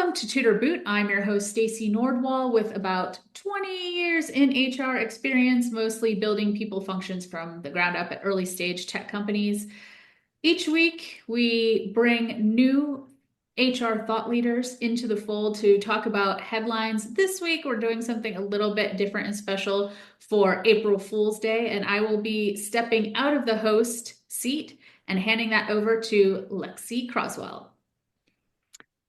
Welcome to Tutor Boot. I'm your host, Stacey Nordwall, with about 20 years in HR experience, mostly building people functions from the ground up at early stage tech companies. Each week, we bring new HR thought leaders into the fold to talk about headlines. This week, we're doing something a little bit different and special for April Fool's Day, and I will be stepping out of the host seat and handing that over to Lexi Croswell.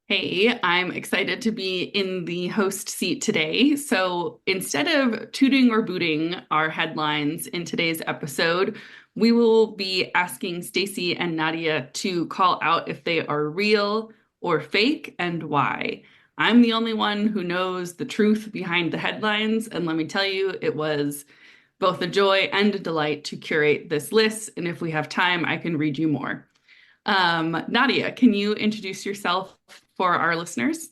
Hey, I'm excited to be in the host seat today. So instead of tooting or booting our headlines in today's episode, we will be asking Stacey and Nadia to call out if they are real or fake and why. I'm the only one who knows the truth behind the headlines, and let me tell you, it was both a joy and a delight to curate this list. And if we have time, I can read you more. Nadia, can you introduce yourself for our listeners?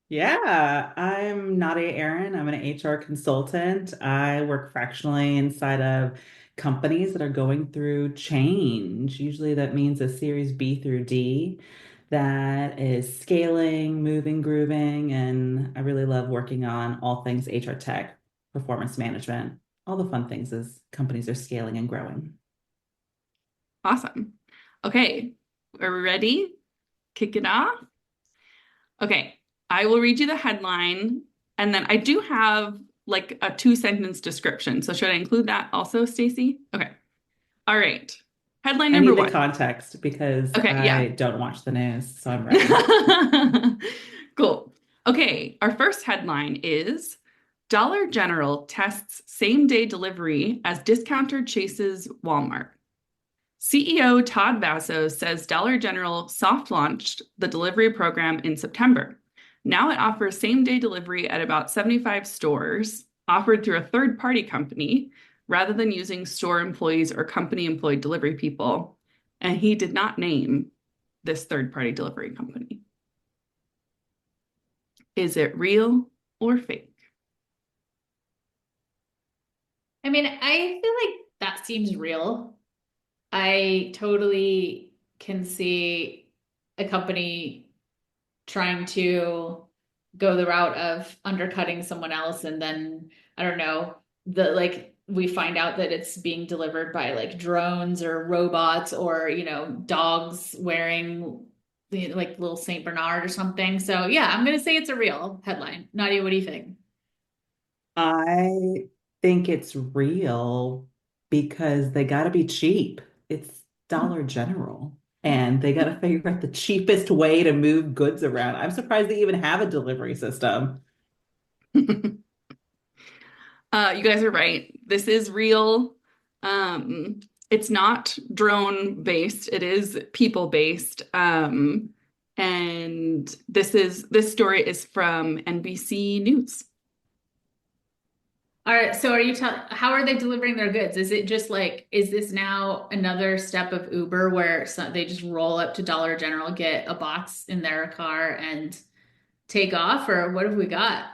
Yeah, I'm Nadia Eran. I'm an HR consultant. I work fractionally inside of companies that are going through change. Usually that means a series B through D that is scaling, moving, grooving, and I really love working on all things HR tech, performance management, all the fun things as companies are scaling and growing. Awesome. Okay, are we ready? Kick it off. Okay, I will read you the headline, and then I do have like a two-sentence description. So should I include that also, Stacey? Okay. All right. Headline I number need the one. context because Okay, yeah. I don't watch the news, so I'm ready. Cool. Okay, our first headline is Dollar General tests same-day delivery as discounter chases Walmart. CEO Todd Vasos says Dollar General soft launched the delivery program in September. Now it offers same-day delivery at about 75 stores, offered through a third-party company, rather than using store employees or company-employed delivery people. And he did not name this third-party delivery company. Is it real or fake? I mean, I feel like that seems real. I totally can see a company trying to go the route of undercutting someone else and then I don't know, we find out that it's being delivered by like drones or robots or, dogs wearing like little Saint Bernard or something. So yeah, I'm gonna say it's a real headline. Nadia, what do you think? I think it's real because they got to be cheap. It's Dollar General, and they got to figure out the cheapest way to move goods around. I'm surprised they even have a delivery system. You guys are right. This is real. It's not drone based. It is people based. And this story is from NBC News. All right, so how are they delivering their goods? Is it just like, is this now another step of Uber where they just roll up to Dollar General, get a box in their car and take off, or what have we got?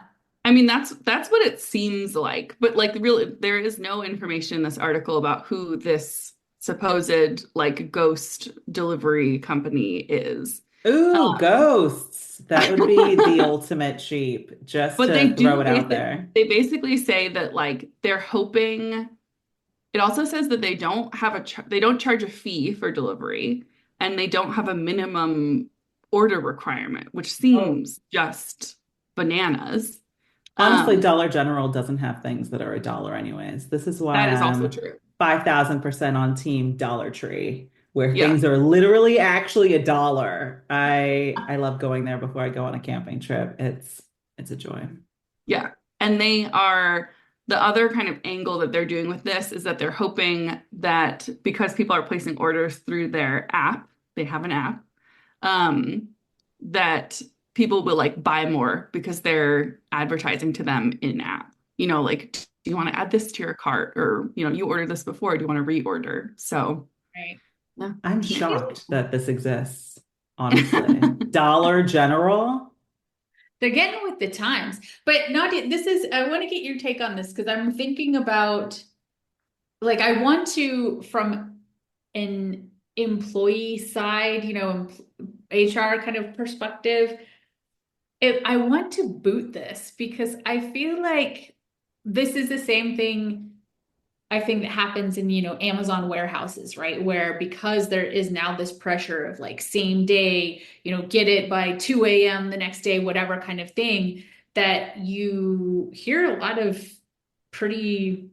I mean, that's what it seems like. But like really, there is no information in this article about who this supposed like ghost delivery company is. Ooh, ghosts. That would be the ultimate cheap, just But they to throw do it out there. they basically say that like they're hoping it also says that they don't have they don't charge a fee for delivery and they don't have a minimum order requirement, which Oh, seems just bananas. honestly, Um, Dollar General doesn't have things that are a dollar anyways. This is why that is also I'm true. 5,000% on Team Dollar Tree, where Yeah. things are literally actually a dollar. I love going there before I go on a camping trip. It's a joy. Yeah. And they are the other kind of angle that they're doing with this is that they're hoping that because people are placing orders through their app, they have an app, um, that people will like buy more because they're advertising to them in app. Like, do you want to add this to your cart? Or, you ordered this before, do you want to reorder? So, Right. yeah. I'm shocked that this exists, honestly. Dollar General? They're getting with the times. But Nadia, I want to get your take on this because I'm thinking about, like, I want to, from an employee side, HR kind of perspective, I want to boot this because I feel like this is the same thing I think that happens in, Amazon warehouses, right? Where because there is now this pressure of like same day, get it by 2 a.m. the next day, whatever kind of thing, that you hear a lot of pretty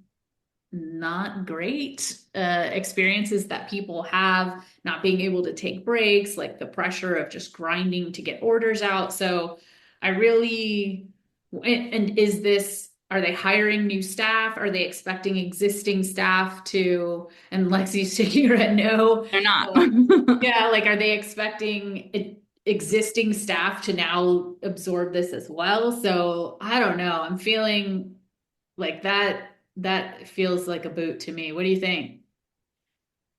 not great experiences that people have not being able to take breaks, like the pressure of just grinding to get orders out. So I really, and is this, are they hiring new staff? Are they expecting existing staff to, and Lexi's shaking her head no. They're not. Yeah, like are they expecting existing staff to now absorb this as well? So I don't know. I'm feeling like that feels like a boot to me. What do you think?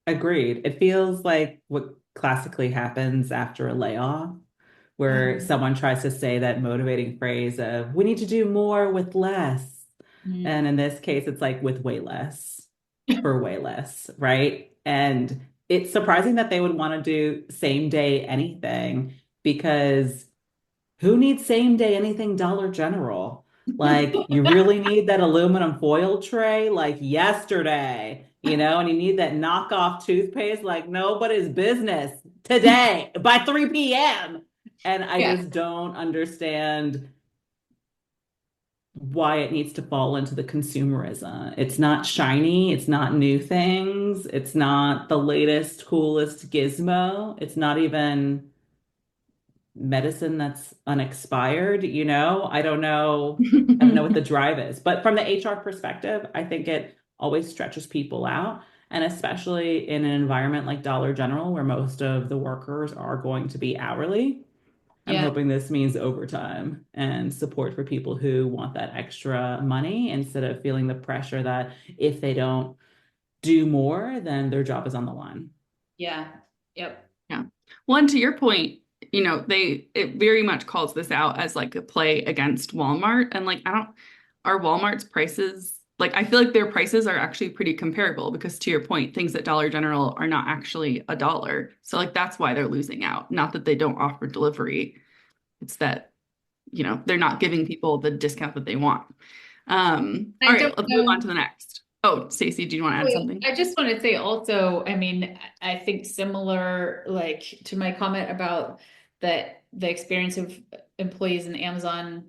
Agreed. It feels like what classically happens after a layoff, where someone tries to say that motivating phrase of, we need to do more with less. Mm. And in this case, it's like with way less for way less, right? And it's surprising that they would want to do same day anything because who needs same day anything Dollar General? Like, you really need that aluminum foil tray like yesterday, and you need that knockoff toothpaste like nobody's business today by 3 p.m. And I Yeah, just don't understand why it needs to fall into the consumerism. It's not shiny, it's not new things, it's not the latest, coolest gizmo, it's not even medicine that's unexpired, I don't know. I don't know what the drive is. But from the HR perspective, I think it always stretches people out. And especially in an environment like Dollar General, where most of the workers are going to be hourly, I'm yeah, hoping this means overtime and support for people who want that extra money instead of feeling the pressure that if they don't do more, then their job is on the line. yeah, yep, Yeah. Well, and to your point, it very much calls this out as like a play against Walmart. And like, are Walmart's prices, like, I feel like their prices are actually pretty comparable because to your point, things at Dollar General are not actually a dollar. So like, that's why they're losing out. Not that they don't offer delivery. It's that, they're not giving people the discount that they want. All I right, don't let's move on know. to the next. Oh, Stacey, do you want to add something? I just want to say also, I mean, I think similar like to my comment about the experience of employees in the Amazon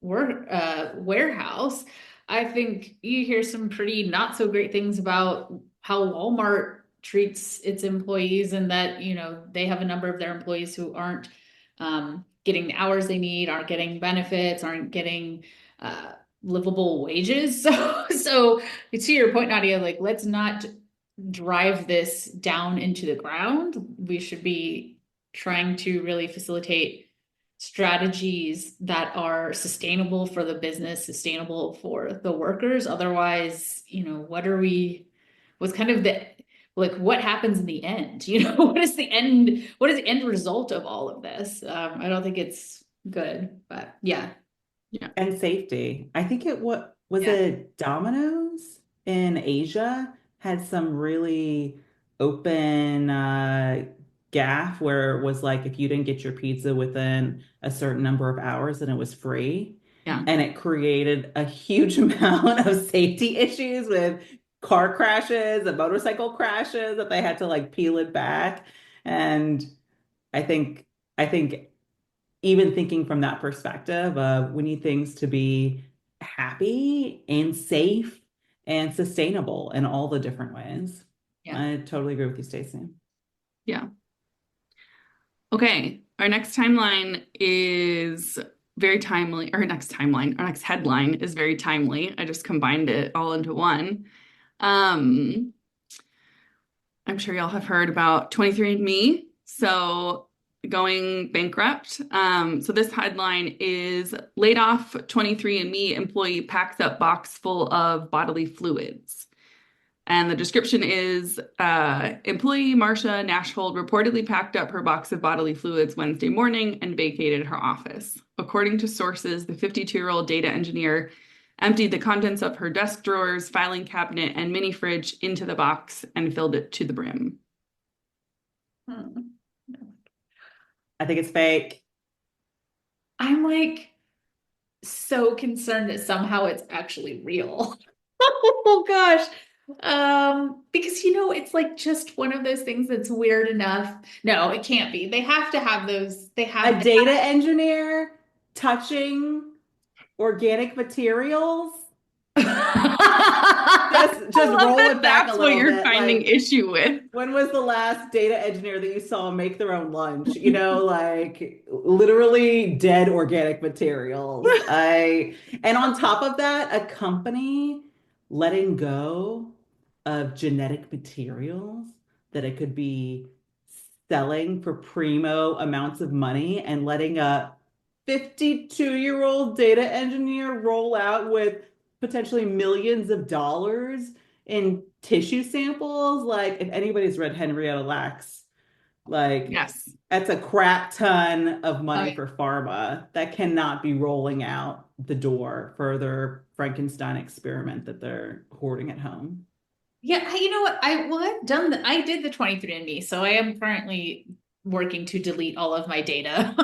warehouse. I think you hear some pretty not so great things about how Walmart treats its employees and that, they have a number of their employees who aren't getting the hours they need, aren't getting benefits, aren't getting livable wages. So to your point, Nadia, like let's not drive this down into the ground. We should be trying to really facilitate strategies that are sustainable for the business, sustainable for the workers. Otherwise, what's kind of the like what happens in the end? What is the end result of all of this? I don't think it's good, but yeah. Yeah. And safety. I think it what was Yeah. it Domino's in Asia had some really open gaff where it was like if you didn't get your pizza within a certain number of hours, then it was free. Yeah. And it created a huge amount of safety issues with car crashes and motorcycle crashes that they had to like peel it back. And I think I think even thinking from that perspective of we need things to be happy and safe and sustainable in all the different ways. Yeah. I totally agree with you, Stacey. Yeah. Okay, our next timeline is very timely. Our next headline is very timely. I just combined it all into one. Um, I'm sure y'all have heard about 23andMe. So going bankrupt. So this headline is laid off 23andMe employee packs up box full of bodily fluids. And the description is employee Marcia Nashhold reportedly packed up her box of bodily fluids Wednesday morning and vacated her office. According to sources, the 52-year-old data engineer emptied the contents of her desk drawers, filing cabinet, and mini fridge into the box and filled it to the brim. Hmm. I think it's fake. I'm like so concerned that somehow it's actually real. Oh gosh. Because it's like just one of those things that's weird enough. No, it can't be. They have to have those. They A have. data engineer touching organic materials. I Just love roll that it back a that's what little you're bit. finding Like, issue with. when was the last data engineer that you saw make their own lunch? Like literally dead organic materials. And on top of that, a company letting go of genetic materials that it could be selling for primo amounts of money and letting a 52-year-old data engineer roll out with potentially millions of dollars in tissue samples. Like, if anybody's read Henrietta Lacks, like, Yes. that's a crap ton of Oh, money yeah. for pharma that cannot be rolling out the door for their Frankenstein experiment that they're hoarding at home. Yeah, you know what? I've done I did the 23andMe, so I am currently working to delete all of my data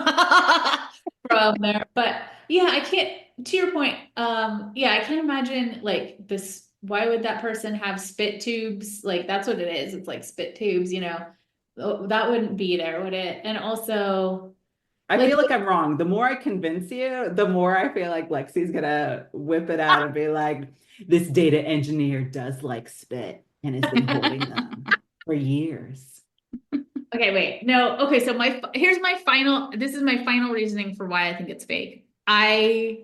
from there. But yeah, I can't, to your point, yeah, I can't imagine like this. Why would that person have spit tubes? Like that's what it is. It's like spit tubes. Oh, that wouldn't be there, would it? And also, I like, feel like I'm wrong. The more I convince you, the more I feel like Lexi's gonna whip it out and be like, this data engineer does like spit and has been hoarding them for years. okay, wait. No. Okay, so this is my final reasoning for why I think it's fake. I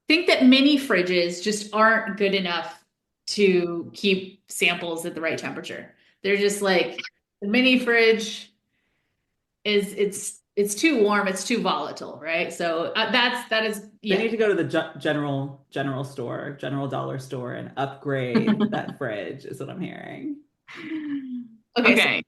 think that mini fridges just aren't good enough to keep samples at the right temperature. They're just like the mini fridge it's too warm, it's too volatile, right? So that is They yeah. need to go to the general store, general dollar store, and upgrade that fridge, is what I'm hearing. Okay, so Okay.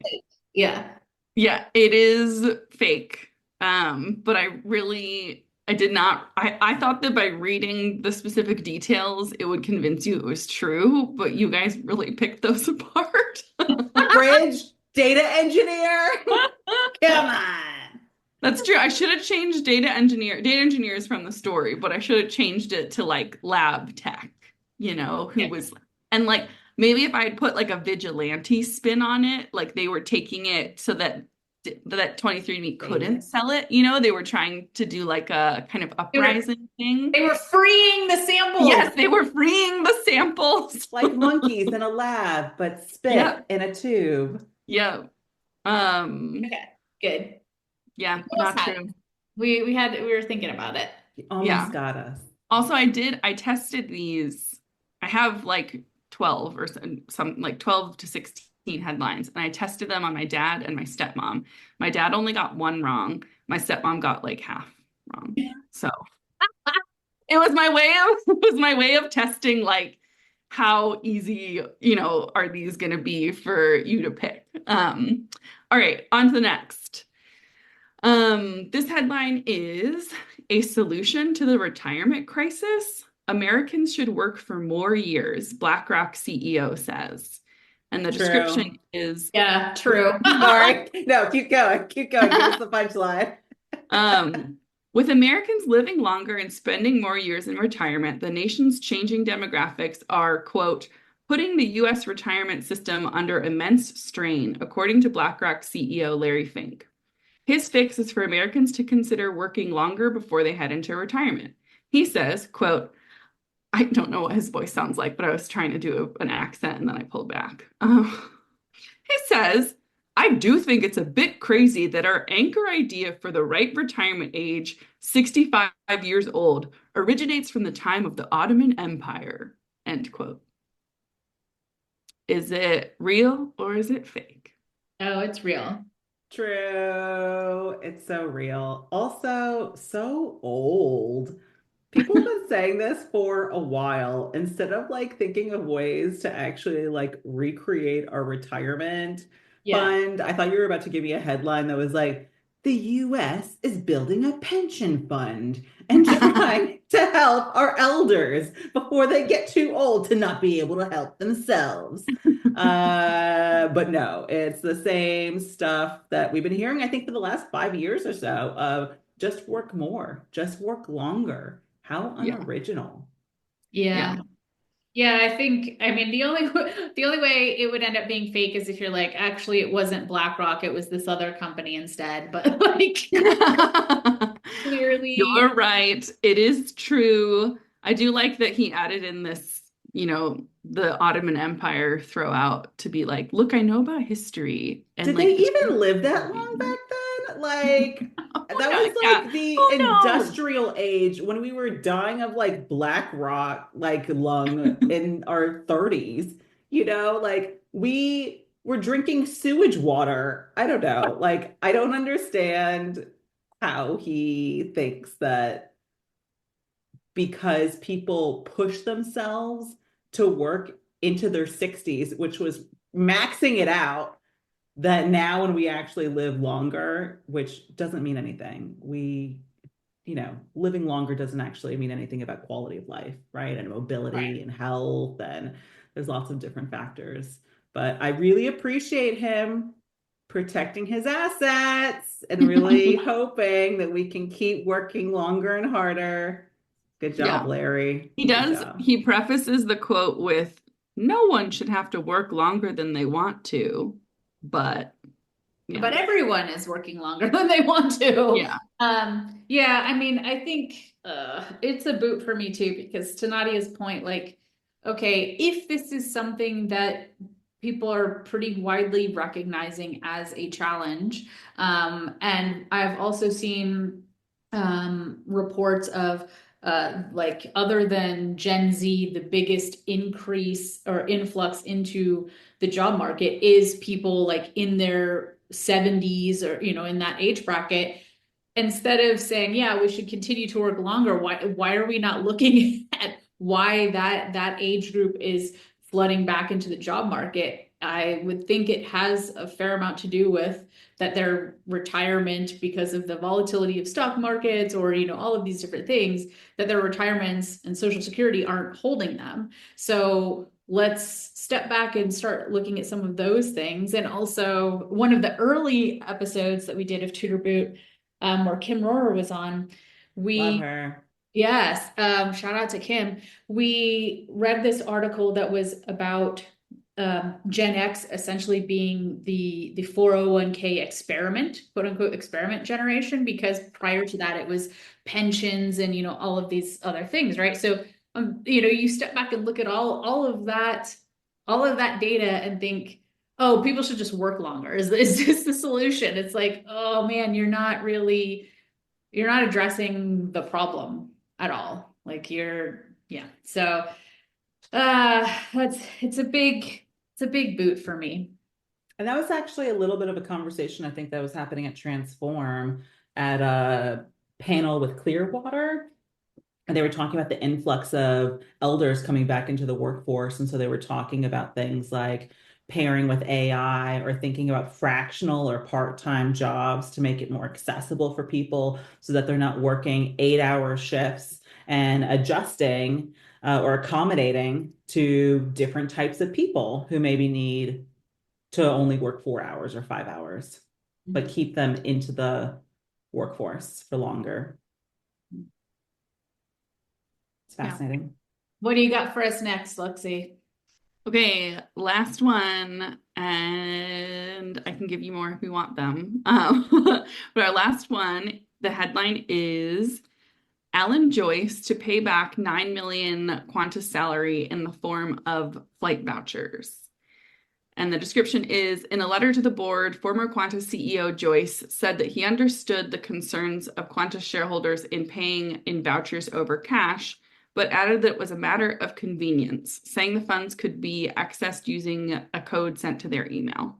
yeah. Yeah, it is fake. But I did not, I thought that by reading the specific details, it would convince you it was true, but you guys really picked those apart. Fridge data engineer? Come on. That's true. I should have changed data engineers from the story, but I should have changed it to like lab tech, who Yeah. was, and like maybe if I had put like a vigilante spin on it, like they were taking it so that 23andMe couldn't Dangerous. sell it, they were trying to do like a kind of They were uprising thing. they were freeing the samples. Yes, they were freeing the samples. Like monkeys in a lab, but spit Yep, in a tube. yep. Um, Okay, good. We yeah, almost not had it. true. We were thinking about it. You Yeah. almost got us. Also, I tested these. I have like 12 or some like 12 to 16 headlines, and I tested them on my dad and my stepmom. My dad only got one wrong. My stepmom got like half wrong. So it was my way of testing like how easy, are these going to be for you to pick. All right, on to the next. This headline is a solution to the retirement crisis. Americans should work for more years, BlackRock CEO says. And the True. description is Yeah, true. Sorry. No, keep going. Keep going. Give us the punchline. um, with Americans living longer and spending more years in retirement, the nation's changing demographics are, quote, putting the US retirement system under immense strain, according to BlackRock CEO Larry Fink. His fix is for Americans to consider working longer before they head into retirement. He says, quote, I don't know what his voice sounds like, but I was trying to do an accent and then I pulled back. He says, I do think it's a bit crazy that our anchor idea for the right retirement age, 65 years old, originates from the time of the Ottoman Empire. End quote. Is it real or is it fake? Oh, it's real. True. It's so real. Also, so old. People have been saying this for a while. Instead of like thinking of ways to actually like recreate our retirement Yeah. fund, I thought you were about to give me a headline that was like, the US is building a pension fund and trying to help our elders before they get too old to not be able to help themselves. But no, it's the same stuff that we've been hearing, I think, for the last 5 years or so of just work more, just work longer. How Yeah. unoriginal. Yeah. Yeah. Yeah, I think, I mean, the only way it would end up being fake is if you're like, actually, it wasn't BlackRock, it was this other company instead. But like, clearly, You're right. It is true. I do like that he added in this, the Ottoman Empire throw out to be like, look, I know about history and Did they like the even live that long back then? Like, Oh that no, was yeah. like the Oh no. industrial age when we were dying of like black rock, like lung in our 30s. Like we were drinking sewage water. I don't know. Like, I don't understand how he thinks that because people push themselves to work into their 60s, which was maxing it out, that now when we actually live longer, which doesn't mean anything, living longer doesn't actually mean anything about quality of life, right? And right. mobility and health, and there's lots of different factors. But I really appreciate him protecting his assets and really hoping that we can keep working longer and harder. Good job, Yeah. Larry. He Good does. job. He prefaces the quote with, no one should have to work longer than they want to, but yeah. But everyone is working longer than they want to. Yeah. Yeah, I mean, I think it's a boot for me too, because to Nadia's point, like, okay, if this is something that people are pretty widely recognizing as a challenge, and I've also seen reports of like other than Gen Z, the biggest increase or influx into the job market is people like in their 70s or in that age bracket. Instead of saying, yeah, we should continue to work longer, why are we not looking at why that age group is flooding back into the job market? I would think it has a fair amount to do with that their retirement, because of the volatility of stock markets or all of these different things, that their retirements and social security aren't holding them. So let's step back and start looking at some of those things. And also, one of the early episodes that we did of Tutor Boot, where Kim Rohrer was on, Love we, her. yes, shout out to Kim. We read this article that was about Gen X essentially being the 401k experiment, quote unquote experiment generation, because prior to that it was pensions and all of these other things, right? So you step back and look at all of that data and think, oh, people should just work longer. Is this the solution? It's like, oh man, you're not addressing the problem at all. Like yeah. So it's a big boot for me. And that was actually a little bit of a conversation I think that was happening at Transform at a panel with Clearwater. And they were talking about the influx of elders coming back into the workforce. And so they were talking about things like pairing with AI or thinking about fractional or part-time jobs to make it more accessible for people so that they're not working 8-hour shifts and adjusting or accommodating to different types of people who maybe need to only work 4 hours or 5 hours, but Mhm. keep them into the workforce for longer. It's Yeah. fascinating. What do you got for us next, Lexi? Okay, last one, and I can give you more if you want them. But our last one, the headline is Alan Joyce to pay back 9 million Qantas salary in the form of flight vouchers. And the description is in a letter to the board, former Qantas CEO Joyce said that he understood the concerns of Qantas shareholders in paying in vouchers over cash, but added that it was a matter of convenience, saying the funds could be accessed using a code sent to their email.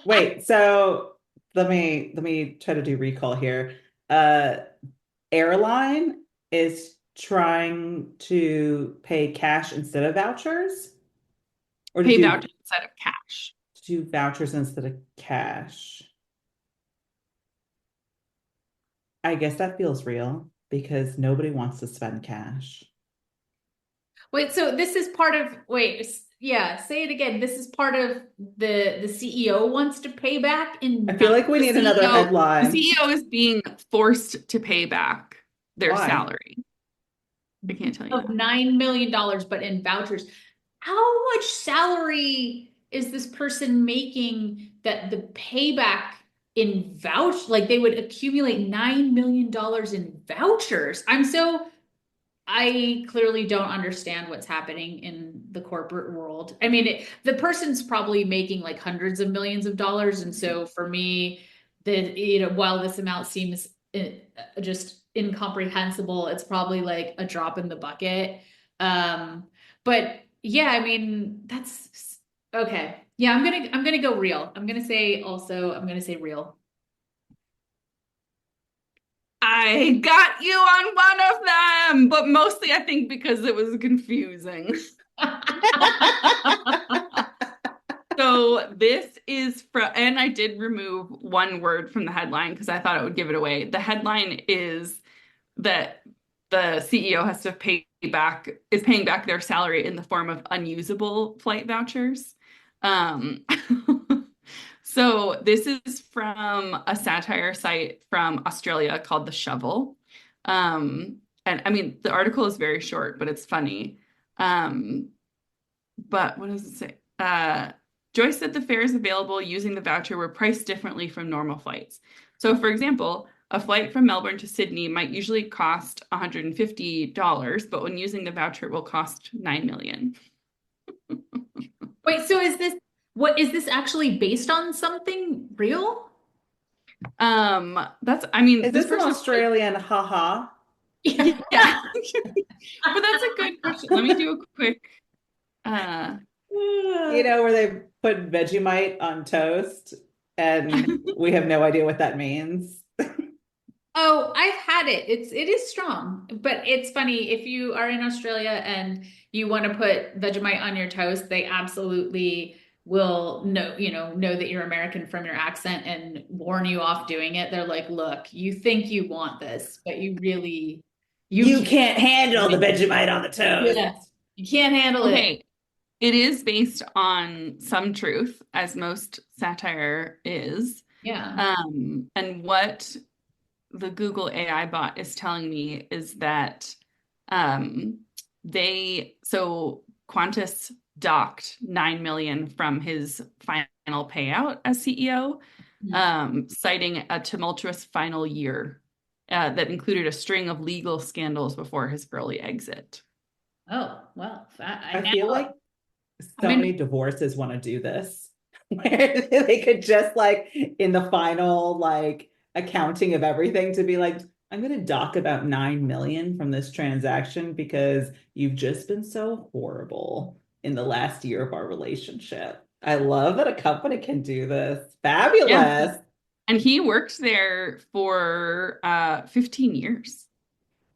Wait, so let me try to do recall here. Uh, Airline is trying to pay cash instead of vouchers, or Pay vouchers instead of cash. to do vouchers instead of cash. I guess that feels real because nobody wants to spend cash. Wait, so this is part of, wait, yeah, say it again. This is part of the CEO wants to pay back I in feel like we The need another the headline. CEO is being forced to pay back their Why? salary. I can't tell you of that. $9 million, but in vouchers. How much salary is this person making that the payback in vouch like they would accumulate $9 million in vouchers? I clearly don't understand what's happening in the corporate world. I mean, the person's probably making like hundreds of millions of dollars. And so for me, while this amount seems just incomprehensible, it's probably like a drop in the bucket. But yeah, I mean, that's okay. Yeah, I'm gonna go real. I'm gonna say real. I got you on one of them, but mostly I think because it was confusing. So this is from, and I did remove one word from the headline because I thought it would give it away. The headline is that the CEO has to is paying back their salary in the form of unusable flight vouchers. Um, so this is from a satire site from Australia called The Shovel. And I mean, the article is very short, but it's funny. But what does it say? Joyce said the fares available using the voucher were priced differently from normal flights. So, for example, a flight from Melbourne to Sydney might usually cost $150, but when using the voucher, it will cost $9 million. Wait, so is this actually based on something real? I mean, Is this this an person's like, Australian haha? Yeah. yeah, but that's a good question. Let me do a quick, uh, You know, where they put Vegemite on toast and we have no idea what that means. Oh, I've had it. It is strong, but it's funny if you are in Australia and you want to put Vegemite on your toast, they absolutely will know that you're American from your accent and warn you off doing it. They're like, "Look, you think you want this, but you You can't. can't handle the Vegemite on the toast. Yes, you can't handle it." okay, it is based on some truth, as most satire is. Yeah. And what the Google AI bot is telling me is that um, so Qantas docked 9 million from his final payout as CEO, Mhm. citing a tumultuous final year that included a string of legal scandals before his early exit. Oh, well, I now feel like I'm so in. many divorces want to do this, where they could just like in the final like accounting of everything to be like, I'm going to dock about 9 million from this transaction because you've just been so horrible in the last year of our relationship. I love that a company can do this. Yeah. Fabulous. And he worked there for 15 years.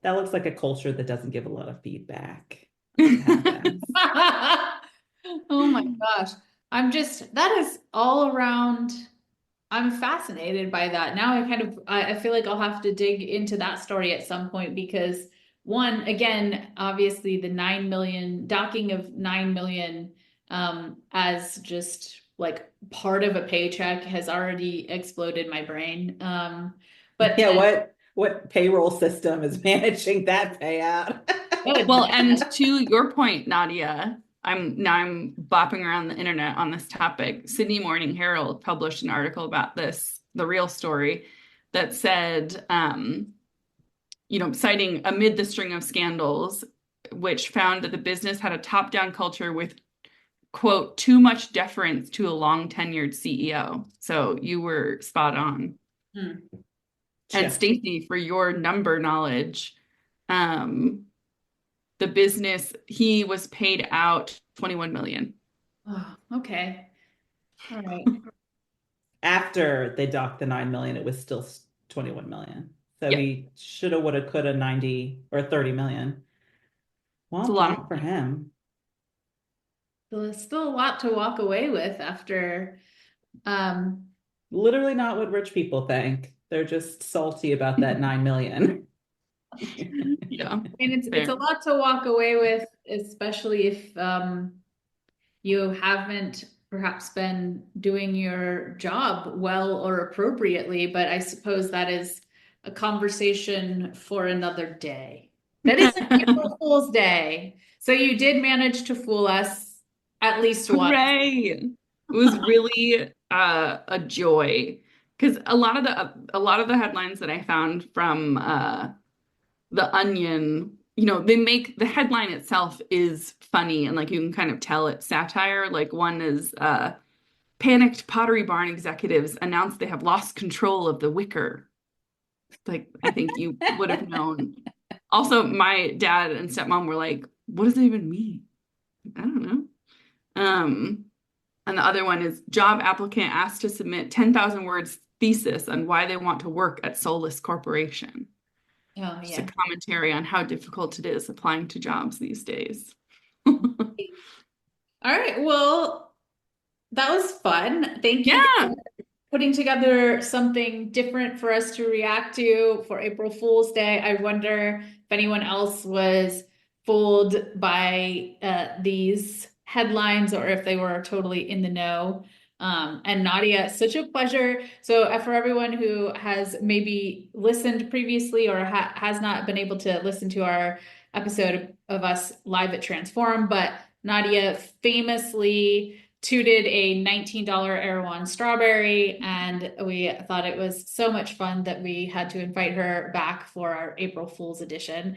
That looks like a culture that doesn't give a lot of feedback. That's what happens. Oh my gosh. That is all around. I'm fascinated by that. Now I feel like I'll have to dig into that story at some point because one, again, obviously the 9 million docking of 9 million as just like part of a paycheck has already exploded my brain. But Yeah, then what payroll system is managing that payout? Well, and to your point, Nadia, I'm bopping around the internet on this topic. Sydney Morning Herald published an article about this, the real story, that said, citing amid the string of scandals, which found that the business had a top-down culture with, quote, too much deference to a long tenured CEO. So you were spot on. Hmm. And Just Stacey, for your number knowledge, um, the business, he was paid out 21 million. Oh, okay. All right. after they docked the 9 million, it was still 21 million. So Yeah, he shoulda, woulda, coulda 90 or 30 million. it's a Womp lot of womp for money. him. So there's still a lot to walk away with after um Literally not what rich people think. They're just salty about that 9 million. Yeah, I mean, it's a fair. lot to walk away with, especially if you haven't perhaps been doing your job well or appropriately, but I suppose that is a conversation for another day. That is an April Fool's Day. So you did manage to fool us at least once. Hooray! It was really a joy because a lot of the headlines that I found from The Onion, they make the headline itself is funny and like you can kind of tell it's satire. Like one is panicked Pottery Barn executives announce they have lost control of the wicker. Like I think you would have known. Also, my dad and stepmom were like, "What does it even mean?" I don't know. And the other one is job applicant asked to submit 10,000 words thesis on why they want to work at Soulless Corporation. Oh, Just a yeah. commentary on how difficult it is applying to jobs these days. All right. Well, that was fun. Thank you Yeah. for putting together something different for us to react to for April Fool's Day. I wonder if anyone else was fooled by these headlines or if they were totally in the know. And Nadia, such a pleasure. So, for everyone who has maybe listened previously or has not been able to listen to our episode of us live at Transform, but Nadia famously tooted a $19 Erewhon strawberry, and we thought it was so much fun that we had to invite her back for our April Fool's edition.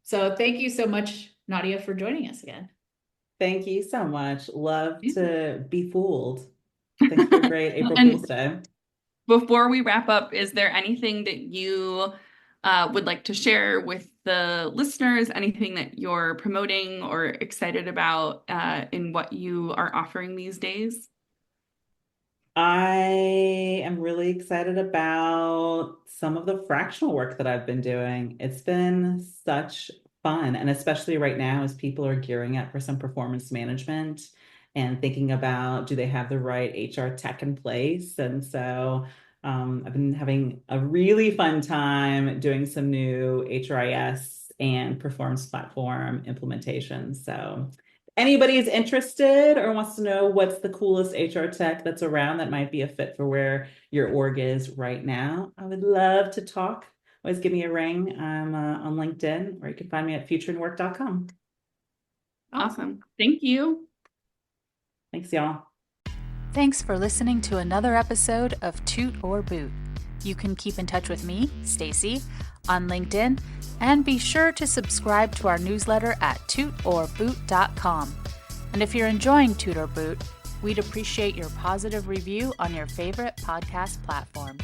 So thank you so much, Nadia, for joining us again. Thank you so much. Love Yeah. to be fooled. Thanks for a great April And Fool's Day. before we wrap up, is there anything that you would like to share with the listeners? Anything that you're promoting or excited about in what you are offering these days? I am really excited about some of the fractional work that I've been doing. It's been such fun, and especially right now as people are gearing up for some performance management and thinking about do they have the right HR tech in place. And so I've been having a really fun time doing some new HRIS and performance platform implementations. So anybody's interested or wants to know what's the coolest HR tech that's around that might be a fit for where your org is right now, I would love to talk. Always give me a ring. I'm on LinkedIn, or you can find me at futureandwork.com. Awesome. Thank you. Thanks, y'all. Thanks for listening to another episode of Toot or Boot. You can keep in touch with me, Stacey, on LinkedIn, and be sure to subscribe to our newsletter at tootorboot.com. And if you're enjoying Toot or Boot, we'd appreciate your positive review on your favorite podcast platform.